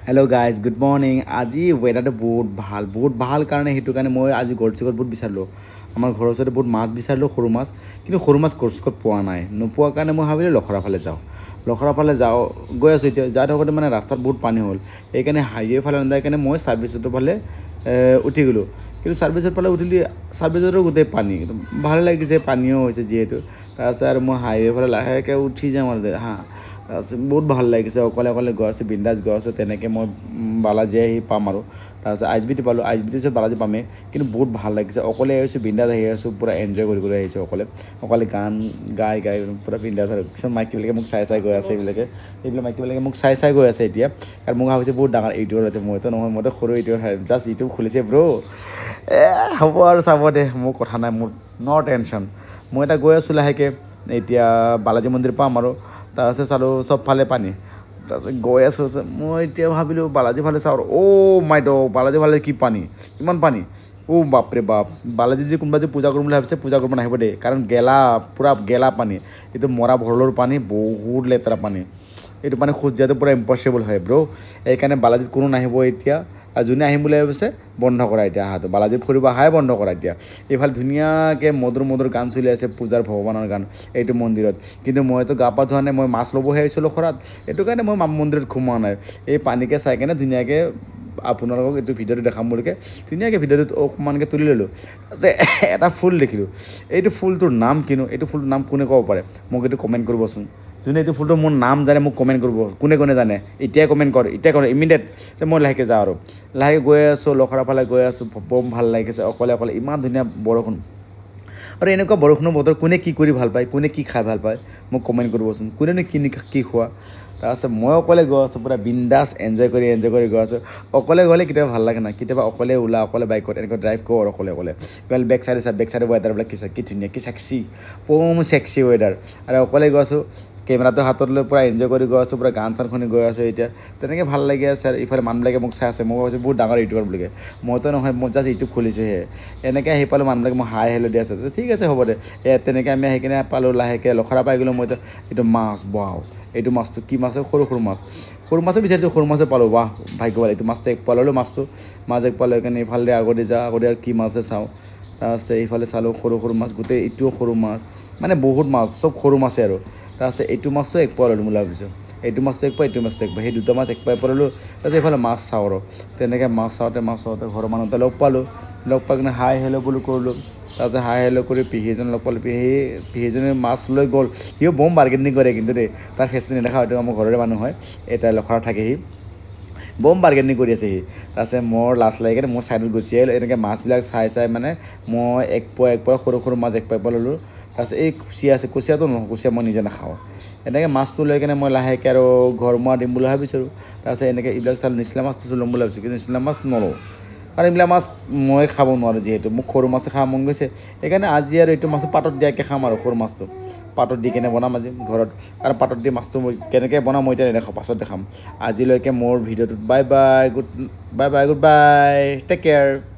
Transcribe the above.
hello' guys good morning আজি ৱেডাৰটো বহুত ভাল কাৰণে সেইটো কাৰণে মই আজি গড় চুকত বহুত বিচাৰিলোঁ আমাৰ ঘৰৰ ওচৰতে বহুত মাছ বিচাৰিলোঁ সৰু মাছ কিন্তু সৰু মাছ গড় চুকত পোৱা নাই নোপোৱাৰ কাৰণে মই ভাবিলোঁ লখৰা ফালে যাওঁ গৈ আছোঁ এতিয়া যাই থাকোঁতে মানে ৰাস্তাত বহুত পানী হ'ল সেইকাৰণে হাইৱে ফালে নাযায় কাৰণে মই ছাৰ্ভিচ ৰোডৰ ফালে উঠি গ'লোঁ কিন্তু ছাৰ্ভিচৰ ফালে উঠিলে ছাৰ্ভিচতো গোটেই পানী ভালে লাগিছে পানীও হৈছে যিহেতু তাৰপিছত আৰু মই হাইৱে ফালে লাহেকৈ উঠি যাম আৰু তাৰপিছত বহুত ভাল লাগিছে অকলে গৈ আছোঁ বিন্দাছ গৈ আছোঁ তেনেকৈ মই বালাজী আহি পাম আৰু তাৰপিছত আই এছ বি টি পালোঁ আই এছ বি টি পিছত বালাজী পামেই কিন্তু বহুত ভাল লাগিছে অকলে আহিছোঁ বিন্দাছ আহি আছোঁ পূৰা এনজয় কৰি আহিছোঁ অকলে গান গাই পূৰা বিন্দাছ আৰু কিছুমান মাইকীবিলাকে মোক চাই গৈ আছে এইবিলাক মাইকীবিলাকে মোক চাই গৈ আছে এতিয়া কাৰণ মোক ভাবিছে বহুত ডাঙৰ ইউটিউবাৰ আছে মইতো নহয় মইতো সৰু ইউটিউবাৰ জাষ্ট ইউটিউব খুলিছে ব্ৰ' হ'ব আৰু চাব দে মোৰ কথা নাই মোৰ ন' টেনশ্যন মই এটা গৈ আছোঁ লাহেকৈ এতিয়া বালাজী মন্দিৰ পাম আৰু তাৰপিছত চালোঁ চবফালে পানী তাৰপিছত গৈ আছোঁ মই এতিয়া ভাবিলোঁ বালাজী ফালে চাওঁ মাই ড বালাজী ফালে কি পানী ইমান পানী বাপৰে বাপ বালাজী যে কোনোবা যে পূজা কৰিম বুলি ভাবিছে পূজা কৰিব নাহিব দেই কাৰণ পূৰা গেলা পানী এইটো মৰা ভৰলৰ পানী বহুত লেতেৰা পানী এইটো পানী খোজ দিয়াটো পূৰা ইম্পচিবল হয় ব্ৰ' সেইকাৰণে বালাজীত কোনো নাহিব এতিয়া আৰু যোনে আহিম বুলি ভাবিছে বন্ধ কৰা এতিয়া অহাটো বালাজীত ফুৰিব অহাই বন্ধ কৰা এতিয়া এইফালে ধুনীয়াকৈ মধুৰ গান চলি আছে পূজাৰ ভগৱানৰ গান এইটো মন্দিৰত কিন্তু মইতো গা পা ধোৱা নাই মই মাছ ল'বহে আহিছিলোঁ খৰাত এইটো কাৰণে মই মন্দিৰত সোমোৱা নাই এই পানীকে চাই কেনে ধুনীয়াকৈ আপোনালোকক এইটো ভিডিঅ'টো দেখাম বুলিকৈ ধুনীয়াকৈ ভিডিঅ'টোত অকণমানকৈ তুলি ল'লোঁ যে এটা ফুল দেখিলোঁ এইটো ফুলটোৰ নাম কিনো এইটো ফুলটোৰ নাম কোনে ক'ব পাৰে মোক এইটো কমেণ্ট কৰিবচোন যোনে এইটো ফুলটো মোৰ নাম জানে মোক কমেণ্ট কৰিব কোনে জানে এতিয়াই কমেণ্ট কৰ ইমিডিয়েট যে মই লাহেকৈ যাওঁ আৰু লাহেকৈ গৈ আছোঁ লখৰা ফালে গৈ আছোঁ বম ভাল লাগিছে অকলে ইমান ধুনীয়া বৰষুণ আৰু এনেকুৱা বৰষুণৰ বতৰ কোনে কি কৰি ভাল পায় কোনে কি খাই ভাল পায় মোক কমেণ্ট কৰিবচোন কোনেনো কি খোৱা তাৰপাছত মই অকলে গৈ আছোঁ পূৰা বিন্দাছ এনজয় কৰি গৈ আছোঁ অকলে গ'লে কেতিয়াবা ভাল লাগে না কেতিয়াবা অকলে অকলে বাইকত এনেকৈ ড্ৰাইভ কৰ অকলে বেক চাইডে ৱেডাৰবিলাক কি ধুনীয়া কি চেক্সি চেক্সি ৱেডাৰ আৰু অকলে গৈ আছোঁ কেমেৰাটো হাতত লৈ পূৰা এনজয় কৰি গৈ আছোঁ পূৰা গান চান শুনি গৈ আছোঁ এতিয়া তেনেকৈ ভাল লাগি আছে আৰু ইফালে মানুহবিলাকে মোক চাই আছে মই ভাবিছোঁ বহুত ডাঙৰ ইউটিউবাৰ বুলিকে মইতো নহয় মই জাষ্ট ইউটিউব খুলিছোঁহে এনেকৈ আহি পালোঁ মানুহবিলাকে মই হাই হেল্ল' দি আছে ঠিক আছে হ'ব দে তেনেকৈ আমি আহি কিনে পালোঁ লাহেকৈ লখৰা পাই গ'লোঁ মইতো এইটো মাছ এইটো মাছটো কি মাছ সৰু মাছো বিচাৰিছোঁ সৰু মাছে পালোঁ ভাগ্যৱান এইটো মাছটো এক পোৱা ল'লোঁ মাছ এক পোৱা লৈ কিনে ইফালে আগতে আৰু কি মাছে চাওঁ তাৰপিছত এইফালে চালোঁ সৰু মাছ গোটেই এইটোও সৰু মাছ মানে বহুত মাছ চব সৰু মাছে আৰু তাৰপিছত এইটো মাছটো এক পোৱা ল'লোঁ বুলি ভাবিছোঁ এইটো মাছটো এক পোৱা এইটো মাছটো এক পোৱা সেই দুটা মাছ এক পোৱা ল'লোঁ তাৰপিছত এইফালে মাছ চাওঁ আৰু তেনেকৈ মাছ চাওঁতে ঘৰৰ মানুহ এটা লগ পাই কিনে হাই হেল্ল' বুলি কৰিলোঁ তাৰপিছত হাই হেল্ল' কৰি পেহীজন লগ পালোঁ পেহীজনে মাছ লৈ গ'ল সিও বম বাৰ্গেনিং কৰে কিন্তু দেই তাৰ ফেচটো নেদেখা হয়তো আমাৰ ঘৰৰে মানুহ হয় এটা লখৰা থাকেহি বম বাৰ্গেনিং কৰি আছে তাৰপিছত মোৰ লাজ লাগি কিনে মই ছাইডত গুচি আহিলোঁ এনেকৈ মাছবিলাক চাই মানে মই এক পোৱা সৰু মাছ এক পোৱা ল'লোঁ তাৰপিছত এই কুচিয়াটো নহয় কুচিয়া মই নিজে নাখাওঁ এনেকৈ মাছটো লৈ কিনে মই লাহেকৈ আৰু ঘৰ দিম বুলি ভাবিছিলোঁ তাৰপিছত এনেকৈ এইবিলাক চালোঁ নিচলা মাছটো ল'ম বুলি ভাবিছোঁ কিন্তু নিচলা মাছ নলওঁ কাৰণ এইবিলাক মাছ মই খাব নোৱাৰোঁ যিহেতু মোক সৰু মাছে খাব মন গৈছে সেইকাৰণে আজি আৰু এইটো মাছটো পাতত দিয়াকৈ খাম আৰু সৰু মাছটো পাতত দি কেনে বনাম আজি ঘৰত কাৰণ পাতত দি মাছটো মই কেনেকৈ বনাম মই এতিয়া নেদেখাওঁ পাছত দেখাম আজিলৈকে মোৰ ভিডিঅ'টোত bye bye good bye take care